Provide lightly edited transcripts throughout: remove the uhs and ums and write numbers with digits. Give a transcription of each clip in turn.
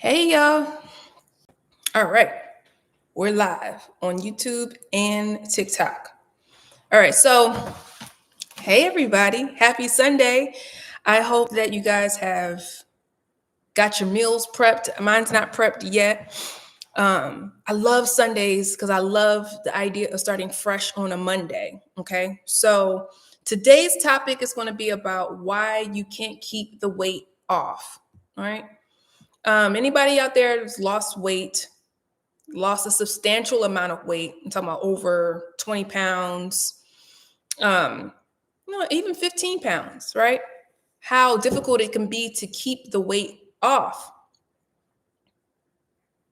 Hey y'all. All right. We're live on YouTube and TikTok. All right. So, hey everybody. Happy Sunday. I hope that you guys have got your meals prepped. Mine's not prepped yet. I love Sundays because I love the idea of starting fresh on a Monday. Okay. So, today's topic is going to be about why you can't keep the weight off. All right. Anybody out there who's lost weight, lost a substantial amount of weight? I'm talking about over 20 pounds, even 15 pounds, right? How difficult it can be to keep the weight off.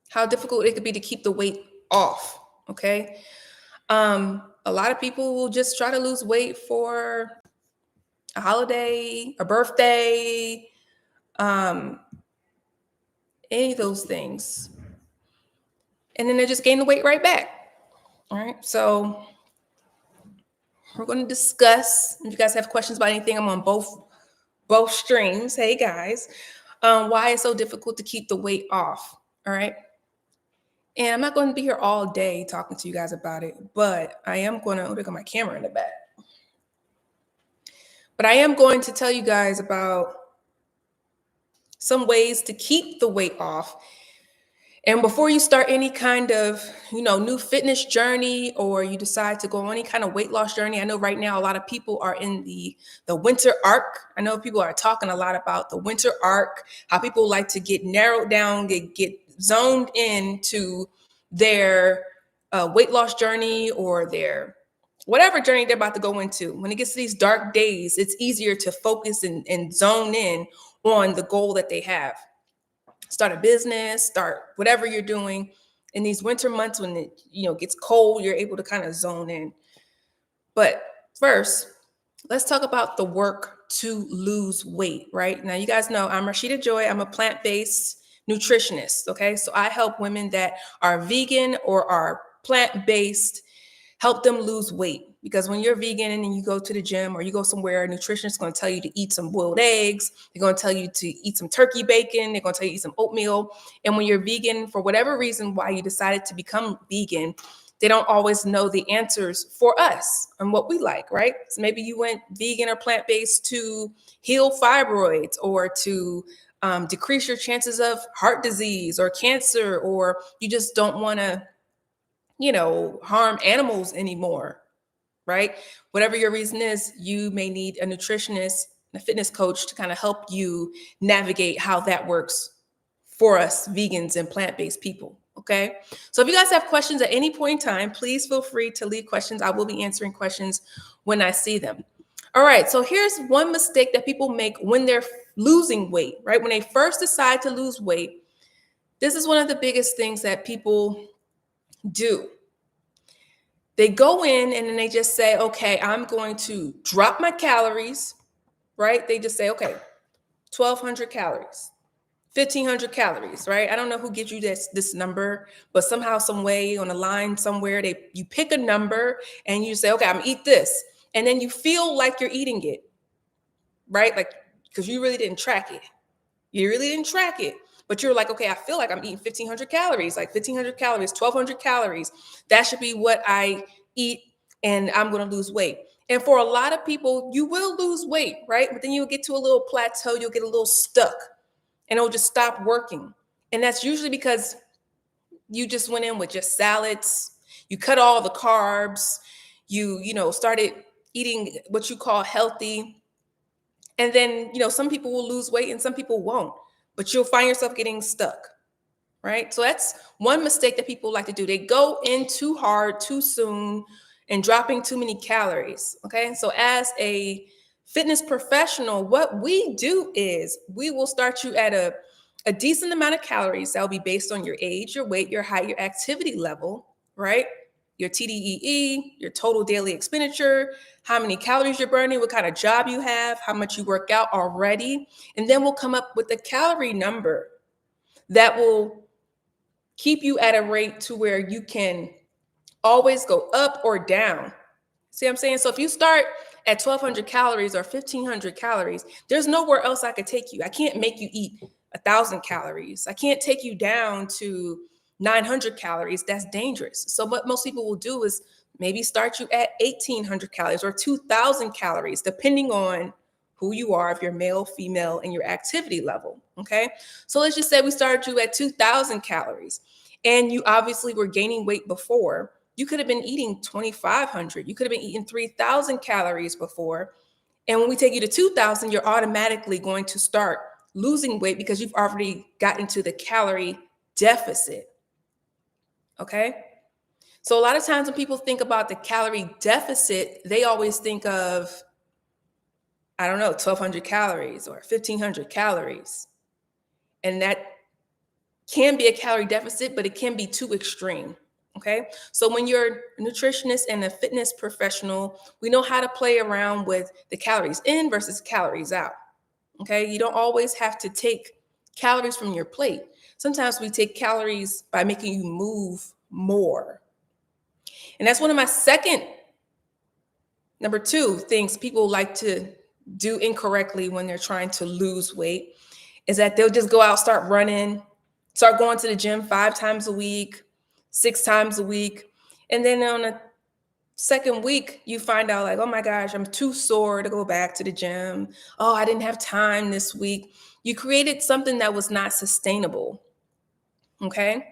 How difficult it could be to keep the weight off. Okay. A lot of people will just try to lose weight for a holiday, a birthday, um, any of those things. And then they just gain the weight right back. All right. So we're going to discuss. If you guys have questions about anything, I'm on both streams. Hey guys, why it's so difficult to keep the weight off. All right. And I'm not going to be here all day talking to you guys about it, but I am going to look at my camera in the back. But I am going to tell you guys about some ways to keep the weight off. And before you start any kind of, new fitness journey, or you decide to go on any kind of weight loss journey, I know right now a lot of people are in the winter arc. I know people are talking a lot about the winter arc, how people like to get narrowed down, get zoned into their weight loss journey or their whatever journey they're about to go into. When it gets to these dark days, it's easier to focus and zone in on the goal that they have. Start a business, start whatever you're doing. In these winter months when it gets cold, you're able to kind of zone in. But first, let's talk about the work to lose weight. Right now, you guys know I'm Rasheeta Joy. I'm a plant-based nutritionist. Okay, so I help women that are vegan or are plant-based, help them lose weight. Because when you're vegan and you go to the gym or you go somewhere, a nutritionist is going to tell you to eat some boiled eggs. They're going to tell you to eat some turkey bacon. They're going to tell you to eat some oatmeal. And when you're vegan, for whatever reason, why you decided to become vegan, they don't always know the answers for us and what we like, right? So maybe you went vegan or plant-based to heal fibroids or to decrease your chances of heart disease or cancer, or you just don't want to harm animals anymore, right? Whatever your reason is, you may need a nutritionist, a fitness coach to kind of help you navigate how that works for us vegans and plant-based people. Okay. So if you guys have questions at any point in time, please feel free to leave questions. I will be answering questions when I see them. All right. So here's one mistake that people make when they're losing weight, right? When they first decide to lose weight, this is one of the biggest things that people do. They go in and then they just say, okay, I'm going to drop my calories, right? They just say, okay, 1,200 calories, 1,500 calories, right? I don't know who gives you this number, but somehow, some way on a line somewhere, you pick a number and you say, okay, I'm gonna eat this. And then you feel like you're eating it, right? Like, because you really didn't track it. You really didn't track it. But you're like, okay, I feel like I'm eating 1,500 calories, like 1,500 calories, 1,200 calories. That should be what I eat, and I'm going to lose weight. And for a lot of people, you will lose weight, right? But then you'll get to a little plateau, you'll get a little stuck, and it'll just stop working. And that's usually because you just went in with just salads, you cut all the carbs, you started eating what you call healthy. And then, some people will lose weight and some people won't, but you'll find yourself getting stuck, right? So that's one mistake that people like to do. They go in too hard, too soon, and dropping too many calories, okay? So as a fitness professional, what we do is we will start you at a decent amount of calories that will be based on your age, your weight, your height, your activity level, right? Your TDEE, your total daily expenditure, how many calories you're burning, what kind of job you have, how much you work out already. And then we'll come up with a calorie number that will keep you at a rate to where you can always go up or down. See what I'm saying? So if you start at 1,200 calories or 1,500 calories, there's nowhere else I could take you. I can't make you eat 1,000 calories. I can't take you down to 900 calories. That's dangerous. So what most people will do is maybe start you at 1,800 calories or 2,000 calories, depending on who you are, if you're male, female, and your activity level. Okay. So let's just say we started you at 2,000 calories and you obviously were gaining weight before. You could have been eating 2,500. You could have been eating 3,000 calories before. And when we take you to 2,000, you're automatically going to start losing weight because you've already gotten to the calorie deficit. Okay. So a lot of times when people think about the calorie deficit, they always think of, I don't know, 1,200 calories or 1,500 calories. And that can be a calorie deficit, but it can be too extreme. Okay. So when you're a nutritionist and a fitness professional, we know how to play around with the calories in versus calories out. Okay. You don't always have to take calories from your plate. Sometimes we take calories by making you move more. And that's one of my number two things people like to do incorrectly when they're trying to lose weight is that they'll just go out, start running, start going to the gym 5 times a week, 6 times a week. And then on a second week, you find out like, oh my gosh, I'm too sore to go back to the gym. Oh, I didn't have time this week. You created something that was not sustainable. Okay.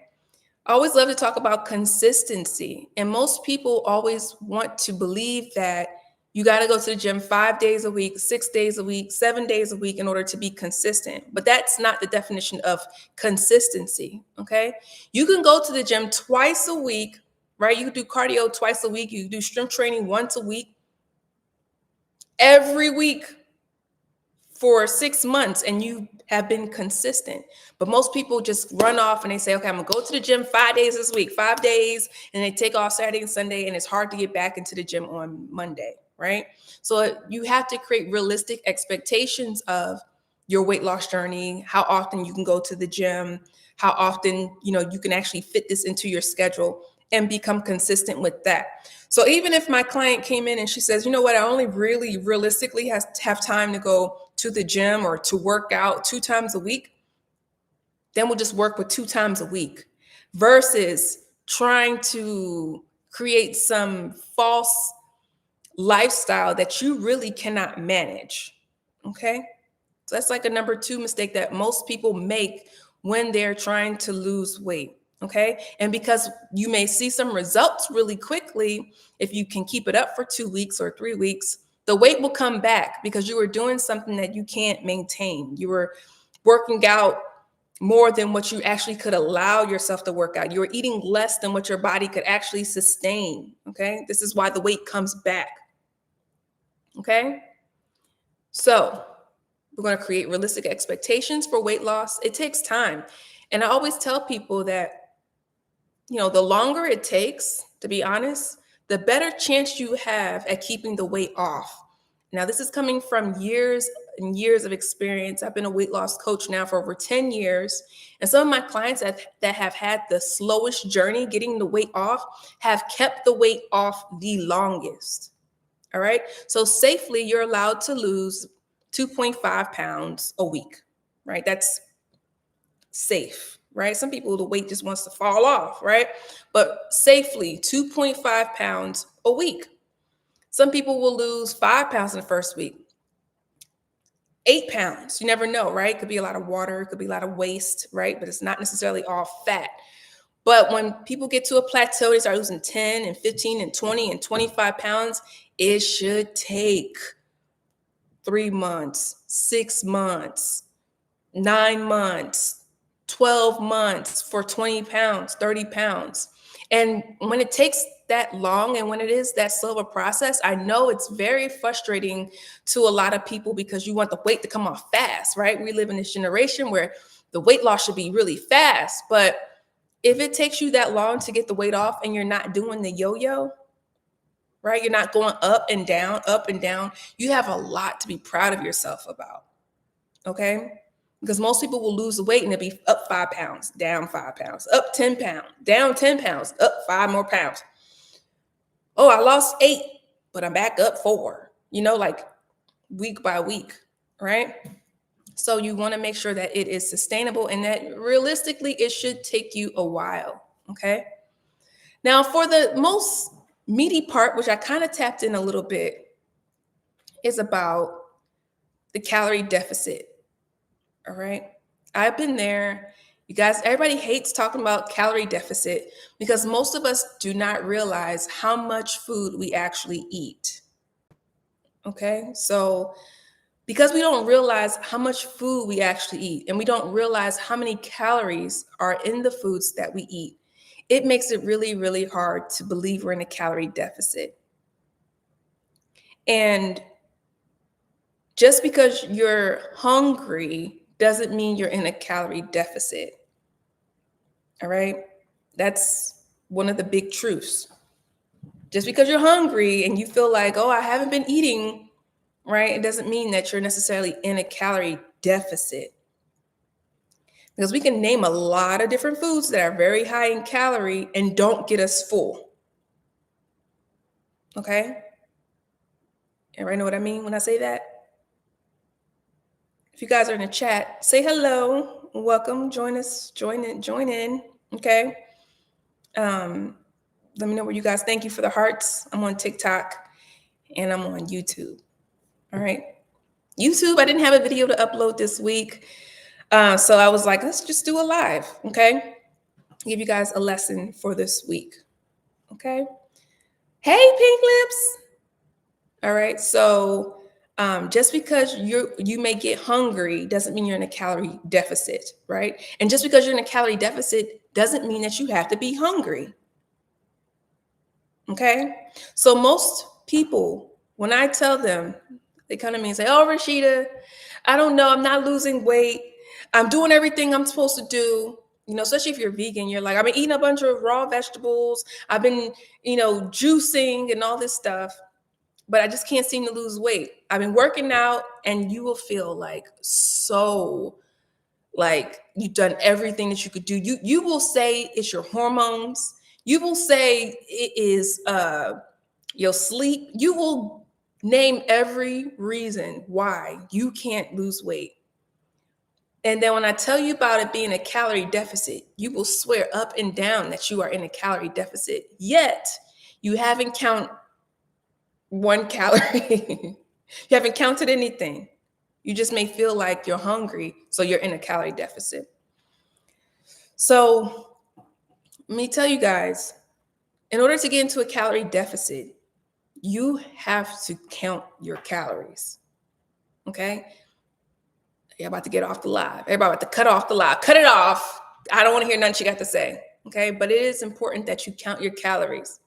I always love to talk about consistency. And most people always want to believe that you got to go to the gym 5 days a week, 6 days a week, 7 days a week in order to be consistent. But that's not the definition of consistency. Okay. You can go to the gym twice a week, right? You can do cardio twice a week. You can do strength training once a week, every week for 6 months, and you have been consistent. But most people just run off and they say, okay, I'm gonna go to the gym 5 days this week, 5 days, and they take off Saturday and Sunday, and it's hard to get back into the gym on Monday, right? So you have to create realistic expectations of your weight loss journey, how often you can go to the gym, how often, you can actually fit this into your schedule and become consistent with that. So even if my client came in and she says, you know what, I only really realistically have time to go to the gym or to work out 2 times a week, then we'll just work with 2 times a week versus trying to create some false lifestyle that you really cannot manage. Okay. So that's like a number 2 mistake that most people make when they're trying to lose weight. Okay. And because you may see some results really quickly, if you can keep it up for 2 weeks or 3 weeks, the weight will come back because you were doing something that you can't maintain. You were working out more than what you actually could allow yourself to work out. You were eating less than what your body could actually sustain. Okay. This is why the weight comes back. Okay. So we're going to create realistic expectations for weight loss. It takes time. And I always tell people that, the longer it takes, to be honest, the better chance you have at keeping the weight off. Now, this is coming from years and years of experience. I've been a weight loss coach now for over 10 years. And some of my clients that have had the slowest journey getting the weight off have kept the weight off the longest. All right. So safely, you're allowed to lose 2.5 pounds a week, right? That's safe, right? Some people, the weight just wants to fall off, right? But safely, 2.5 pounds a week. Some people will lose 5 pounds in the first week, 8 pounds. You never know, right? It could be a lot of water, it could be a lot of waste, right? But it's not necessarily all fat. But when people get to a plateau, they start losing 10 and 15 and 20 and 25 pounds, it should take 3 months, 6 months, 9 months, 12 months for 20 pounds, 30 pounds. And when it takes that long and when it is that slow of a process, I know it's very frustrating to a lot of people because you want the weight to come off fast, right? We live in this generation where the weight loss should be really fast. But if it takes you that long to get the weight off and you're not doing the yo-yo, right? You're not going up and down. You have a lot to be proud of yourself about. Okay. Because most people will lose the weight and it'll be up 5 pounds, down 5 pounds, up 10 pounds, down 10 pounds, up 5 more pounds. Oh, I lost 8, but I'm back up 4, like week by week, right? So you want to make sure that it is sustainable and that realistically it should take you a while. Okay. Now, for the most meaty part, which I kind of tapped in a little bit, is about the calorie deficit. All right. I've been there. You guys, everybody hates talking about calorie deficit because most of us do not realize how much food we actually eat. Okay. So, because we don't realize how much food we actually eat and we don't realize how many calories are in the foods that we eat, it makes it really, really hard to believe we're in a calorie deficit. And just because you're hungry doesn't mean you're in a calorie deficit. All right. That's one of the big truths. Just because you're hungry and you feel like, oh, I haven't been eating, right? It doesn't mean that you're necessarily in a calorie deficit. Because we can name a lot of different foods that are very high in calorie and don't get us full. Okay? Everybody know what I mean when I say that? If you guys are in the chat, say hello. Welcome. Join us. Join in. Okay. Let me know where you guys. Thank you for the hearts. I'm on TikTok and I'm on YouTube. All right. YouTube, I didn't have a video to upload this week. So I was like, let's just do a live. Okay. Give you guys a lesson for this week. Okay. Hey, Pink Lips. All right. So just because you may get hungry doesn't mean you're in a calorie deficit, right? And just because you're in a calorie deficit doesn't mean that you have to be hungry. Okay. So most people, when I tell them, they come to me and say, oh, Rasheeta, I don't know. I'm not losing weight. I'm doing everything I'm supposed to do. You know, especially if you're vegan, you're like, I've been eating a bunch of raw vegetables. I've been, juicing and all this stuff, but I just can't seem to lose weight. I've been working out and you will feel like so like you've done everything that you could do. You will say it's your hormones. You will say it is your sleep. You will name every reason why you can't lose weight. And then when I tell you about it being a calorie deficit, you will swear up and down that you are in a calorie deficit. Yet you haven't counted 1 calorie. You haven't counted anything. You just may feel like you're hungry, so you're in a calorie deficit. So let me tell you guys, in order to get into a calorie deficit, you have to count your calories. Okay? You're about to get off the live. Everybody about to cut off the live. Cut it off. I don't want to hear nothing she got to say. Okay? But it is important that you count your calories.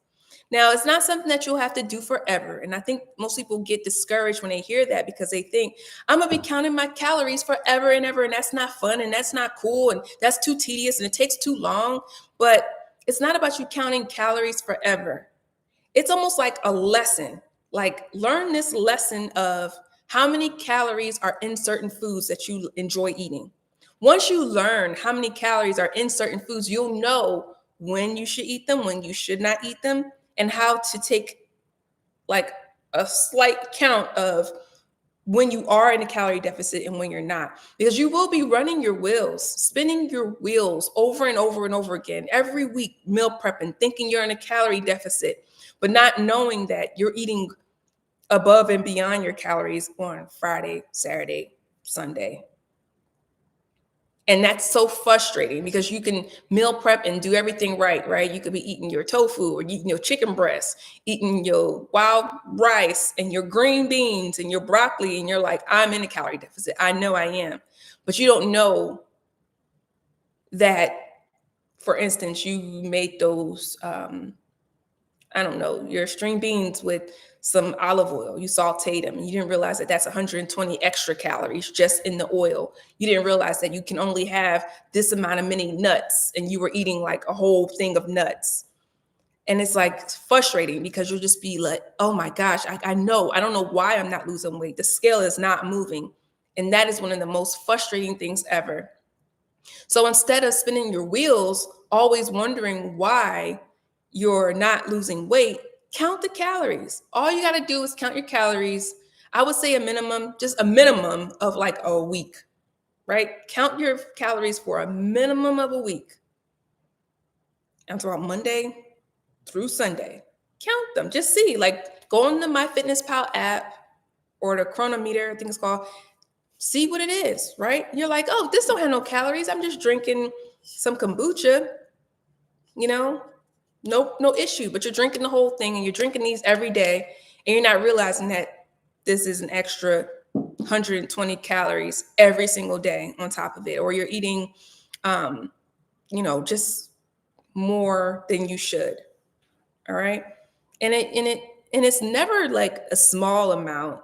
Now, it's not something that you'll have to do forever. And I think most people get discouraged when they hear that because they think, I'm going to be counting my calories forever and ever. And that's not fun. And that's not cool. And that's too tedious. And it takes too long. But it's not about you counting calories forever. It's almost like a lesson. Like, learn this lesson of how many calories are in certain foods that you enjoy eating. Once you learn how many calories are in certain foods, you'll know when you should eat them, when you should not eat them, and how to take like a slight count of when you are in a calorie deficit and when you're not, because you will be running your wheels, spinning your wheels over and over and over again every week, meal prepping, thinking you're in a calorie deficit, but not knowing that you're eating above and beyond your calories on Friday, Saturday, Sunday. And that's so frustrating because you can meal prep and do everything right? You could be eating your tofu or eating your chicken breast, eating your wild rice and your green beans and your broccoli. And you're like, I'm in a calorie deficit. I know I am. But you don't know that, for instance, you made those, your string beans with some olive oil. You sauteed them and you didn't realize that that's 120 extra calories just in the oil. You didn't realize that you can only have this amount of many nuts and you were eating like a whole thing of nuts. And it's like frustrating because you'll just be like, oh my gosh, I know. I don't know why I'm not losing weight. The scale is not moving. And that is one of the most frustrating things ever. So instead of spinning your wheels, always wondering why you're not losing weight, count the calories. All you got to do is count your calories. I would say just a minimum of like a week. right? Count your calories for a minimum of a week. I'm talking about Monday through Sunday. Count them. Just see. Like, go on the MyFitnessPal app or the Chronometer, I think it's called. See what it is, right? You're like, oh, this don't have no calories. I'm just drinking some kombucha, you know, no issue. But you're drinking the whole thing, and you're drinking these every day, and you're not realizing that this is an extra 120 calories every single day on top of it, or you're eating, just more than you should. All right, and it's never like a small amount.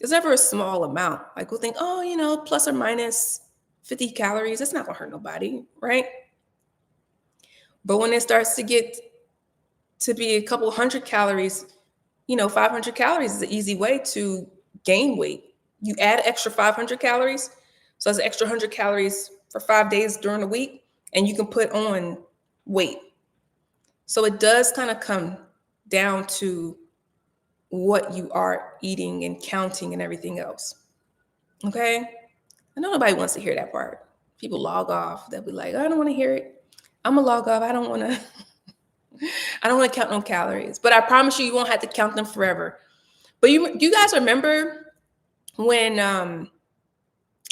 It's never a small amount. Like we'll think, oh, plus or minus 50 calories, it's not gonna hurt nobody, right? But when it starts to get to be a couple hundred calories, 500 calories is an easy way to gain weight. You add extra 500 calories, so that's an extra 100 calories for 5 days during the week, and you can put on weight. So it does kind of come down to what you are eating and counting and everything else. Okay? I know nobody wants to hear that part. People log off. They'll be like, I don't want to hear it. I'm gonna log off. I don't want to. I don't want to count no calories. But I promise you, you won't have to count them forever. But you guys remember when I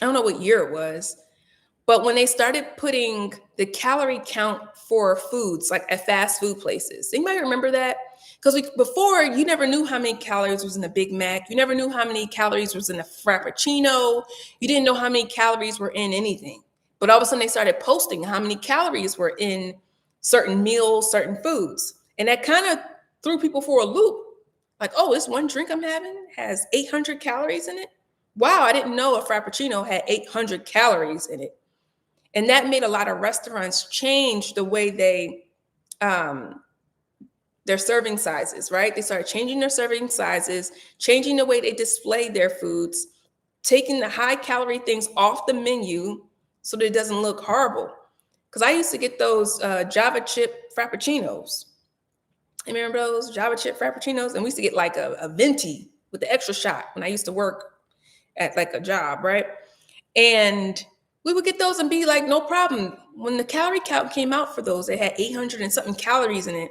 don't know what year it was, but when they started putting the calorie count for foods, like at fast food places, anybody remember that? Because before, you never knew how many calories was in a Big Mac. You never knew how many calories was in a Frappuccino. You didn't know how many calories were in anything. But all of a sudden, they started posting how many calories were in certain meals, certain foods. And that kind of threw people for a loop. Like, oh, this one drink I'm having has 800 calories in it. Wow, I didn't know a Frappuccino had 800 calories in it. And that made a lot of restaurants change the way their serving sizes, right? They started changing their serving sizes, changing the way they display their foods, taking the high calorie things off the menu so that it doesn't look horrible. Because I used to get those Java chip Frappuccinos. You remember those Java chip Frappuccinos? And we used to get like a venti with the extra shot when I used to work at like a job, right? And we would get those and be like, no problem. When the calorie count came out for those, they had 800 and something calories in it.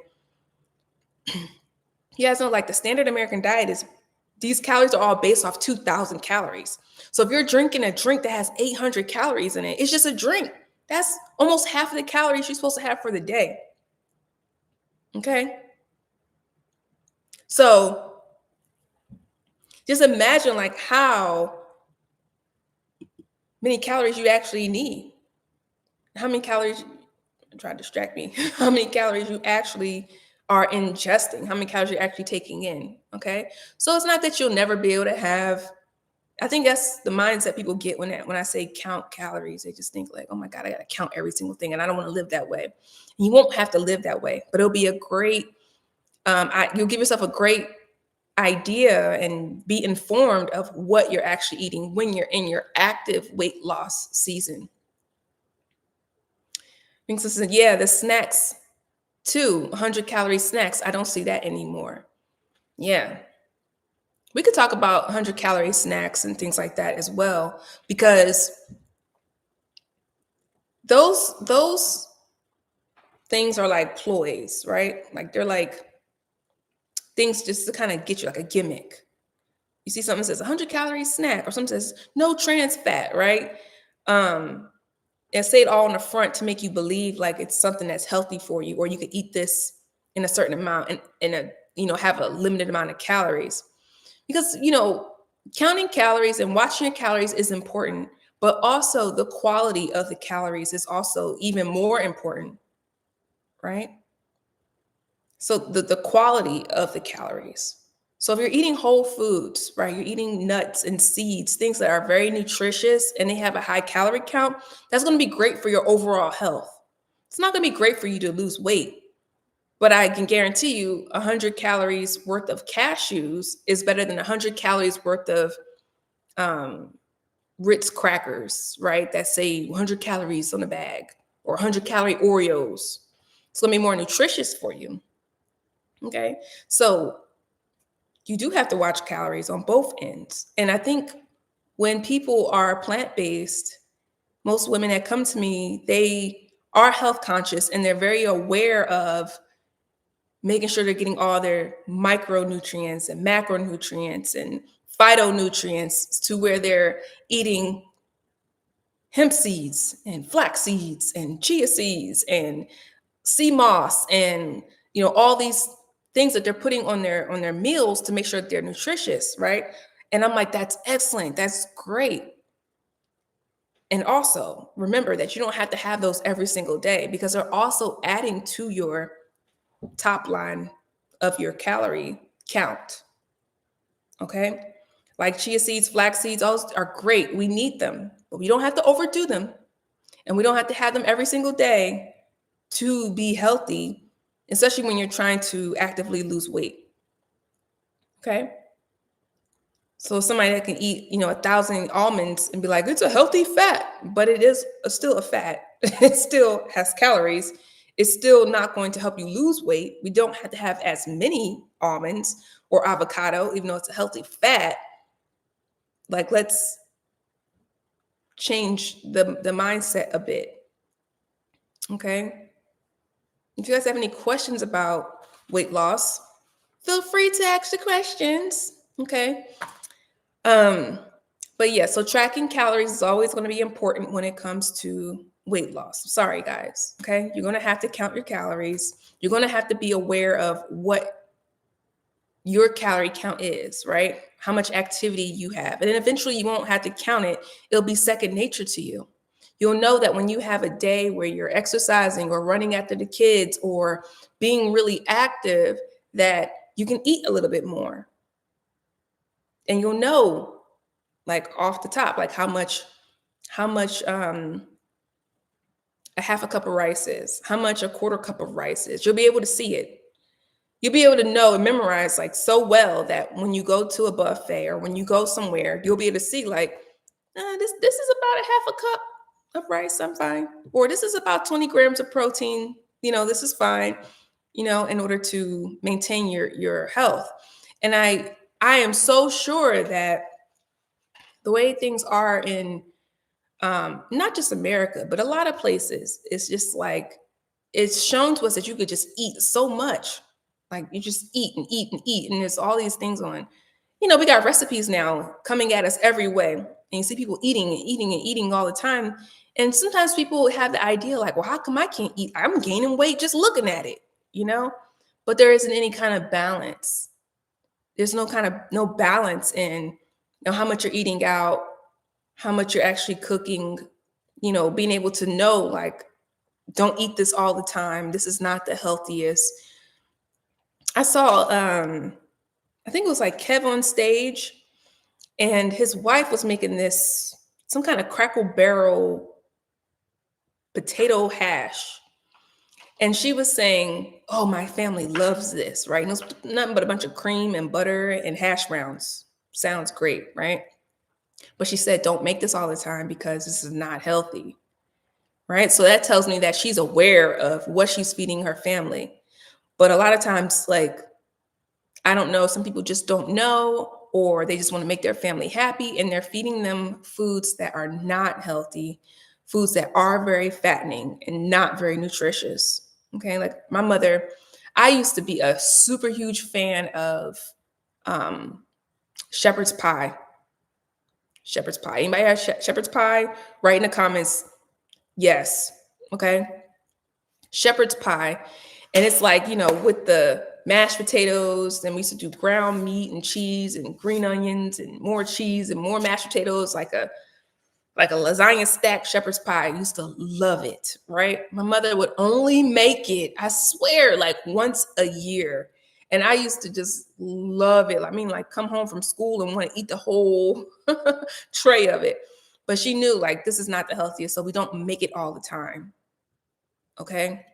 You guys know, like the standard American diet is, these calories are all based off 2,000 calories. So if you're drinking a drink that has 800 calories in it, it's just a drink. That's almost half of the calories you're supposed to have for the day. Okay? So just imagine like how many calories you actually need. How many calories, try to distract me, how many calories you actually are ingesting, how many calories you're actually taking in. Okay. So it's not that you'll never be able to have, I think that's the mindset people get when I say count calories. They just think like, oh my God, I got to count every single thing. And I don't want to live that way. And you won't have to live that way, but it'll be a great, you'll give yourself a great idea and be informed of what you're actually eating when you're in your active weight loss season. Listen, yeah, the snacks too, 100 calorie snacks. I don't see that anymore. Yeah. We could talk about 100 calorie snacks and things like that as well, because those things are like ploys, right? Like they're like things just to kind of get you, like a gimmick. You see something that says 100 calorie snack, or something says no trans fat, right? And say it all on the front to make you believe like it's something that's healthy for you, or you could eat this in a certain amount and have a limited amount of calories. Because counting calories and watching your calories is important, but also the quality of the calories is also even more important, right? So the quality of the calories. So if you're eating whole foods, right, you're eating nuts and seeds, things that are very nutritious and they have a high calorie count, that's going to be great for your overall health. It's not going to be great for you to lose weight, but I can guarantee you 100 calories worth of cashews is better than 100 calories worth of Ritz crackers, right, that say 100 calories on the bag, or 100 calorie Oreos. It's going to be more nutritious for you. Okay, so you do have to watch calories on both ends. And I think when people are plant-based, most women that come to me, they are health conscious and they're very aware of making sure they're getting all their micronutrients and macronutrients and phytonutrients to where they're eating hemp seeds and flax seeds and chia seeds and sea moss and all these things that they're putting on their meals to make sure that they're nutritious, right? And I'm like, that's excellent, that's great. And also remember that you don't have to have those every single day because they're also adding to your top line of your calorie count. Okay. Like chia seeds, flax seeds, all those are great. We need them, but we don't have to overdo them. And we don't have to have them every single day to be healthy, especially when you're trying to actively lose weight. Okay. So somebody that can eat, 1,000 almonds and be like, it's a healthy fat, but it is still a fat. It still has calories. It's still not going to help you lose weight. We don't have to have as many almonds or avocado, even though it's a healthy fat. Like, let's change the mindset a bit. Okay. If you guys have any questions about weight loss, feel free to ask the questions. Okay. Um, but yeah, so tracking calories is always going to be important when it comes to weight loss. Sorry, guys. Okay. You're going to have to count your calories. You're going to have to be aware of what your calorie count is, right? How much activity you have. And then eventually you won't have to count it. It'll be second nature to you. You'll know that when you have a day where you're exercising or running after the kids or being really active, that you can eat a little bit more. And you'll know, like off the top, like how much a half a cup of rice is, how much a quarter cup of rice is. You'll be able to see it. You'll be able to know and memorize like so well that when you go to a buffet or when you go somewhere, you'll be able to see like, this is about a half a cup of rice. I'm fine. Or this is about 20 grams of protein. This is fine. In order to maintain your health. And I am so sure that the way things are in not just America, but a lot of places, it's just like it's shown to us that you could just eat so much. Like you just eat and eat and eat. And there's all these things on, we got recipes now coming at us every way. And you see people eating and eating and eating all the time. And sometimes people have the idea like, well, how come I can't eat? I'm gaining weight just looking at it, you know? But there isn't any kind of balance. There's no balance in how much you're eating out, how much you're actually cooking, being able to know like, don't eat this all the time. This is not the healthiest. I saw, I think it was like Kev on stage, and his wife was making some kind of Crackle Barrel potato hash. And she was saying, oh, my family loves this, right? And it was nothing but a bunch of cream and butter and hash browns. Sounds great, right? But she said, don't make this all the time because this is not healthy, right? So that tells me that she's aware of what she's feeding her family. But a lot of times, like, I don't know, some people just don't know, or they just want to make their family happy and they're feeding them foods that are not healthy, foods that are very fattening and not very nutritious. Okay, like my mother, I used to be a super huge fan of shepherd's pie. Shepherd's pie. Anybody have shepherd's pie? Write in the comments. Yes. Okay. Shepherd's pie. And it's like, with the mashed potatoes, then we used to do ground meat and cheese and green onions and more cheese and more mashed potatoes, like a lasagna stacked shepherd's pie. I used to love it, right? My mother would only make it, I swear, like once a year. And I used to just love it. I mean, like come home from school and want to eat the whole tray of it. But she knew like this is not the healthiest, so we don't make it all the time. Okay.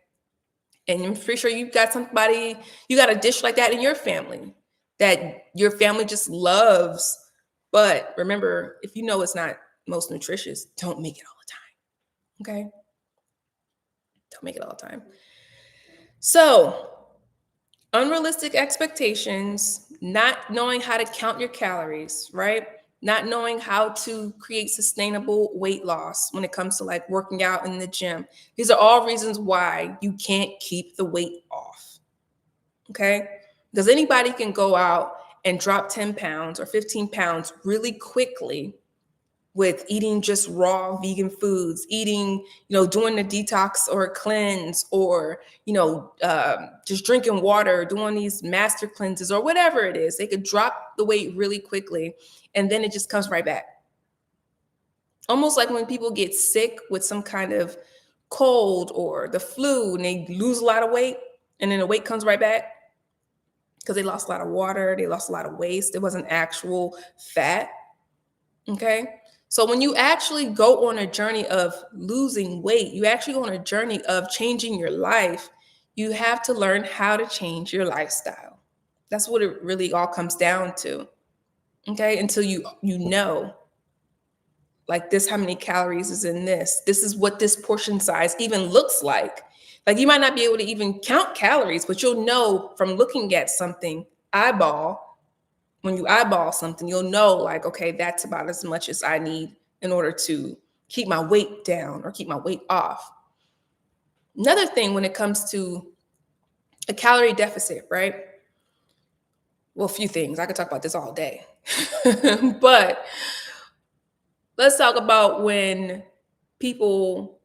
And I'm pretty sure you got a dish like that in your family that your family just loves. But remember, if you know it's not most nutritious, don't make it all the time. Okay? Don't make it all the time. So, unrealistic expectations, not knowing how to count your calories, right? not knowing how to create sustainable weight loss when it comes to like working out in the gym. These are all reasons why you can't keep the weight off. Okay? Because anybody can go out and drop 10 pounds or 15 pounds really quickly with eating just raw vegan foods, eating, doing the detox or cleanse, or, just drinking water, doing these master cleanses or whatever it is. They could drop the weight really quickly and then it just comes right back. Almost like when people get sick with some kind of cold or the flu and they lose a lot of weight and then the weight comes right back because they lost a lot of water, they lost a lot of waste. It wasn't actual fat. Okay. So when you actually go on a journey of losing weight, you actually go on a journey of changing your life, you have to learn how to change your lifestyle. That's what it really all comes down to. Okay. Until you know, like, this, how many calories is in this? This is what this portion size even looks like. Like, you might not be able to even count calories, but you'll know from looking at something when you eyeball something, you'll know, like, okay, that's about as much as I need in order to keep my weight down or keep my weight off. Another thing when it comes to a calorie deficit, right? Well, a few things. I could talk about this all day. But let's talk about when people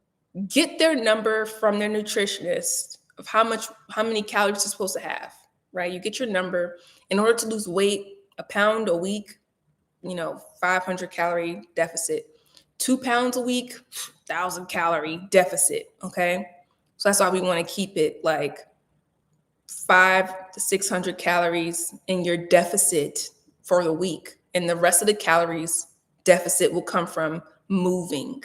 get their number from their nutritionist of how many calories you're supposed to have, right? You get your number in order to lose weight, a pound a week, 500 calorie deficit, 2 pounds a week, 1,000 calorie deficit. Okay. So that's why we want to keep it like 500 to 600 calories in your deficit for the week. And the rest of the calories deficit will come from moving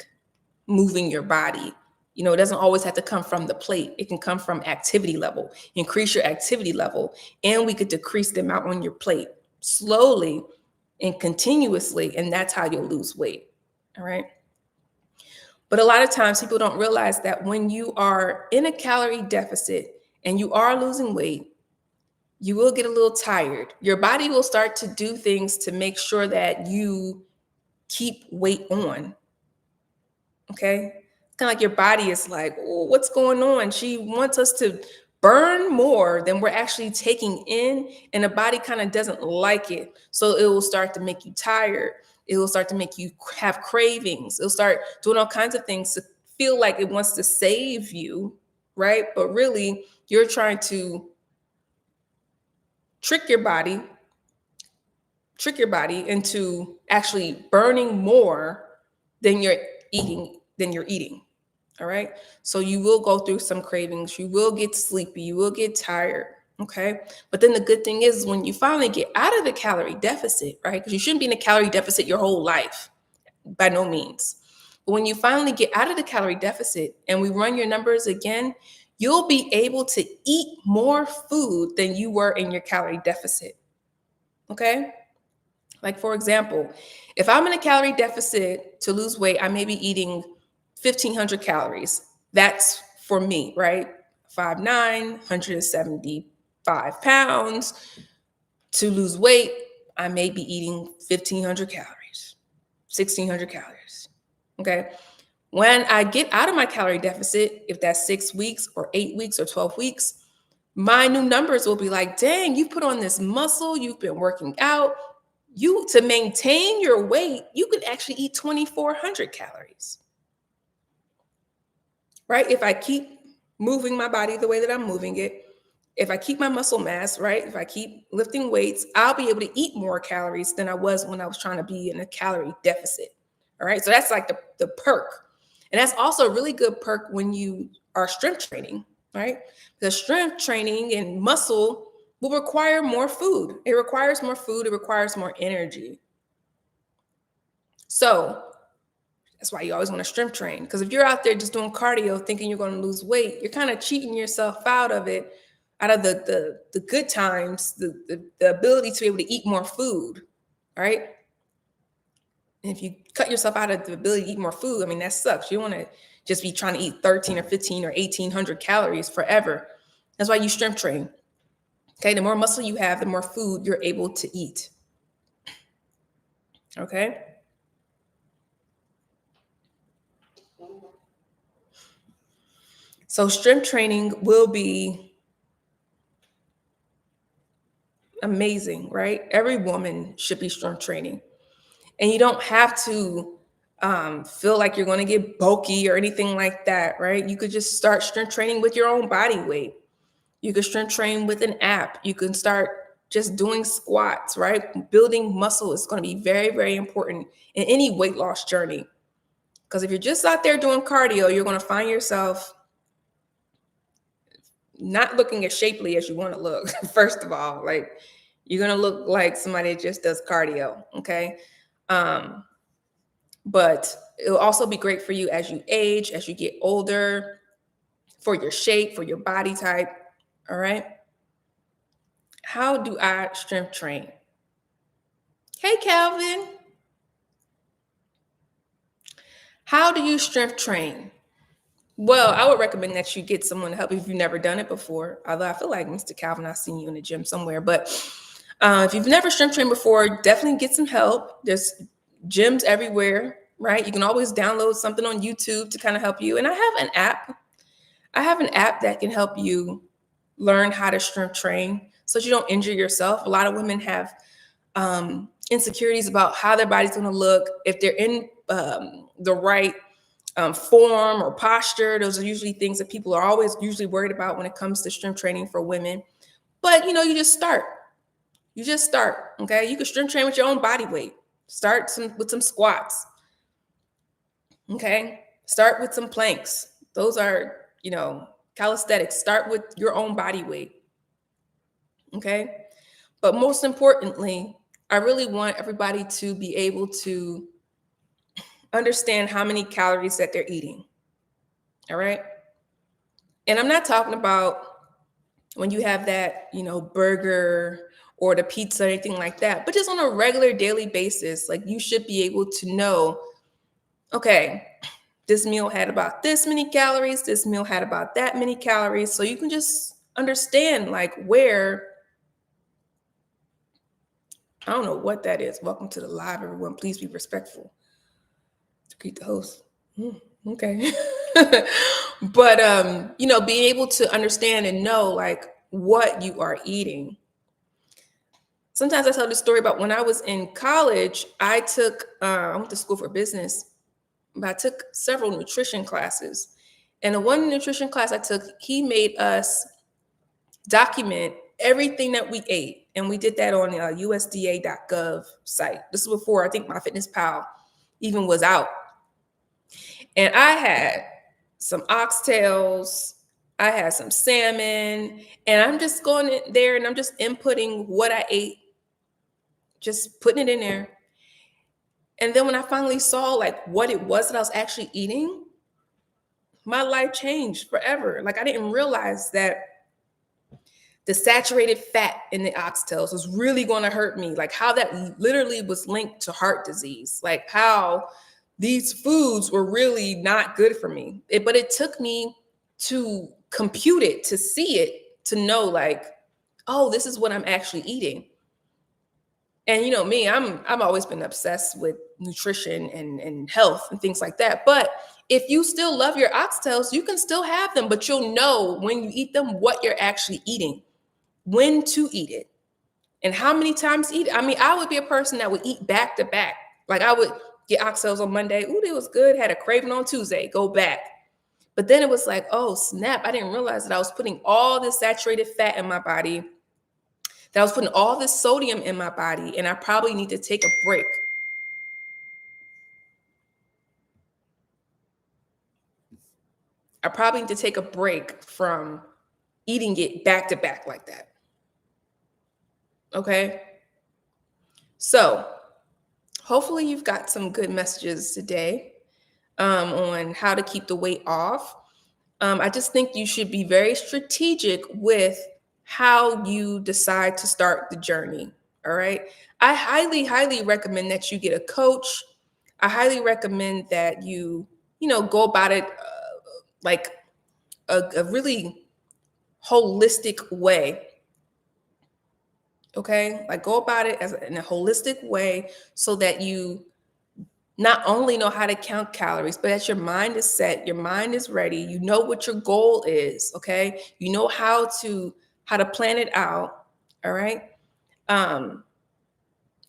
your body. It doesn't always have to come from the plate. It can come from activity level. Increase your activity level, and we could decrease the amount on your plate slowly and continuously, and that's how you'll lose weight. All right. But a lot of times people don't realize that when you are in a calorie deficit and you are losing weight, you will get a little tired. Your body will start to do things to make sure that you keep weight on. Okay. It's kind of like your body is like, oh, what's going on? She wants us to burn more than we're actually taking in. And the body kind of doesn't like it. So it will start to make you tired. It will start to make you have cravings. It'll start doing all kinds of things to feel like it wants to save you. Right. But really, you're trying to trick your body into actually burning more than you're eating. All right. So you will go through some cravings. You will get sleepy. You will get tired. Okay. But then the good thing is when you finally get out of the calorie deficit, right? Because you shouldn't be in a calorie deficit your whole life, by no means. But when you finally get out of the calorie deficit and we run your numbers again, you'll be able to eat more food than you were in your calorie deficit. Okay. Like, for example, if I'm in a calorie deficit to lose weight, I may be eating 1,500 calories. That's for me, right? 5'9", 175 pounds. To lose weight, I may be eating 1,500 calories, 1,600 calories. Okay. When I get out of my calorie deficit, if that's 6 weeks or 8 weeks or 12 weeks, my new numbers will be like, dang, you put on this muscle, you've been working out. To maintain your weight, you can actually eat 2,400 calories, right? If I keep moving my body the way that I'm moving it, if I keep my muscle mass, right? If I keep lifting weights, I'll be able to eat more calories than I was when I was trying to be in a calorie deficit. All right. So that's like the perk. And that's also a really good perk when you are strength training, right? The strength training and muscle will require more food. It requires more food. It requires more energy. So that's why you always want to strength train. Because if you're out there just doing cardio thinking you're going to lose weight, you're kind of cheating yourself out of it, out of the good times, the ability to be able to eat more food, right? And if you cut yourself out of the ability to eat more food, I mean, that sucks. You don't want to just be trying to eat 13 or 15 or 1,800 calories forever. That's why you strength train. Okay, the more muscle you have, the more food you're able to eat. Okay. So strength training will be amazing, right? Every woman should be strength training. And you don't have to feel like you're going to get bulky or anything like that, right? You could just start strength training with your own body weight. You can strength train with an app. You can start just doing squats, right? Building muscle is going to be very, very important in any weight loss journey. Because if you're just out there doing cardio, you're going to find yourself not looking as shapely as you want to look. First of all, like you're going to look like somebody that just does cardio. Okay. Um, but it'll also be great for you as you age, as you get older, for your shape, for your body type. All right. How do I strength train? Hey, Calvin. How do you strength train? Well, I would recommend that you get someone to help you if you've never done it before. Although I feel like Mr. Calvin, I've seen you in the gym somewhere. But if you've never strength trained before, definitely get some help. There's gyms everywhere, right? You can always download something on YouTube to kind of help you. And I have an app. I have an app that can help you learn how to strength train so that you don't injure yourself. A lot of women have insecurities about how their body's going to look, if they're in the right form or posture. Those are usually things that people are always usually worried about when it comes to strength training for women. But you just start. You just start. Okay, you can strength train with your own body weight. Start with some squats. Okay, start with some planks. Those are calisthenics. Start with your own body weight. Okay, but most importantly, I really want everybody to be able to understand how many calories that they're eating. All right. And I'm not talking about when you have that, burger or the pizza or anything like that, but just on a regular daily basis, like you should be able to know, okay, this meal had about this many calories, this meal had about that many calories. So you can just understand like where, I don't know what that is. Welcome to the live, everyone. Please be respectful. To greet the host. Okay. But being able to understand and know like what you are eating. Sometimes I tell this story about when I was in college. I went to school for business, but I took several nutrition classes. And the one nutrition class I took, he made us document everything that we ate. And we did that on the USDA.gov site. This is before I think MyFitnessPal even was out. And I had some oxtails, I had some salmon, and I'm just going in there and I'm just inputting what I ate, just putting it in there. And then when I finally saw like what it was that I was actually eating, my life changed forever. Like I didn't realize that the saturated fat in the oxtails was really going to hurt me. Like how that literally was linked to heart disease. Like how these foods were really not good for me. But it took me to compute it, to see it, to know like, oh, this is what I'm actually eating. And me, I've always been obsessed with nutrition and health and things like that. But if you still love your oxtails, you can still have them, but you'll know when you eat them what you're actually eating, when to eat it, and how many times to eat it. I mean, I would be a person that would eat back to back. Like I would get oxtails on Monday. Ooh, it was good. Had a craving on Tuesday. Go back. But then it was like, oh, snap. I didn't realize that I was putting all this saturated fat in my body, that I was putting all this sodium in my body, and I probably need to take a break. I probably need to take a break from eating it back to back like that. Okay. So hopefully you've got some good messages today on how to keep the weight off. I just think you should be very strategic with how you decide to start the journey. All right. I highly, highly recommend that you get a coach. I highly recommend that you go about it like a really holistic way. Okay, like go about it as in a holistic way so that you not only know how to count calories, but that your mind is set, your mind is ready, you know what your goal is, okay? You know how to plan it out, all right? Um,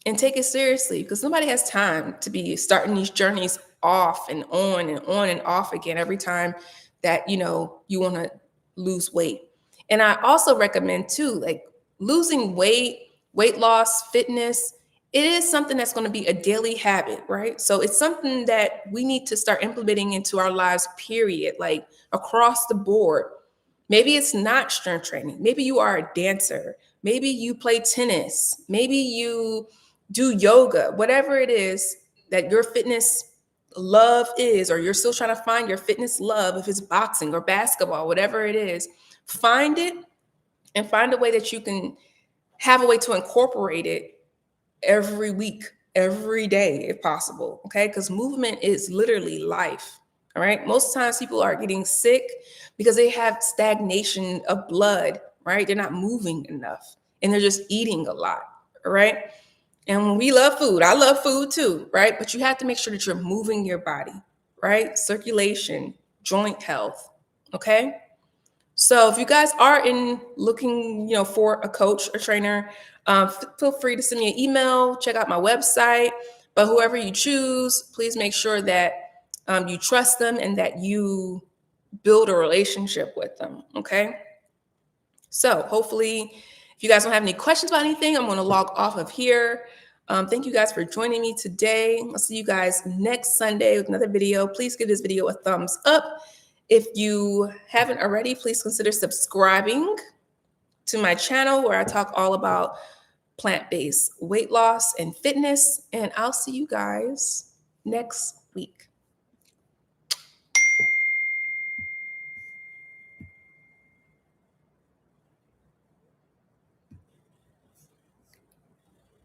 and take it seriously because nobody has time to be starting these journeys off and on and on and off again every time that you want to lose weight. And I also recommend too, like losing weight loss, fitness, it is something that's going to be a daily habit, right? So it's something that we need to start implementing into our lives, period, like across the board. Maybe it's not strength training. Maybe you are a dancer. Maybe you play tennis. Maybe you do yoga, whatever it is that your fitness love is, or you're still trying to find your fitness love, if it's boxing or basketball, whatever it is, find it and find a way that you can have a way to incorporate it every week, every day, if possible. Okay. Because movement is literally life. All right. Most times people are getting sick because they have stagnation of blood, right? They're not moving enough and they're just eating a lot. All right. And we love food. I love food too, right? But you have to make sure that you're moving your body, right? Circulation, joint health. Okay. So if you guys are in looking, for a coach or trainer, feel free to send me an email, check out my website. But whoever you choose, please make sure that you trust them and that you build a relationship with them. Okay. So hopefully, if you guys don't have any questions about anything, I'm going to log off of here. Thank you guys for joining me today. I'll see you guys next Sunday with another video. Please give this video a thumbs up. If you haven't already, please consider subscribing to my channel where I talk all about plant-based weight loss and fitness. And I'll see you guys next week.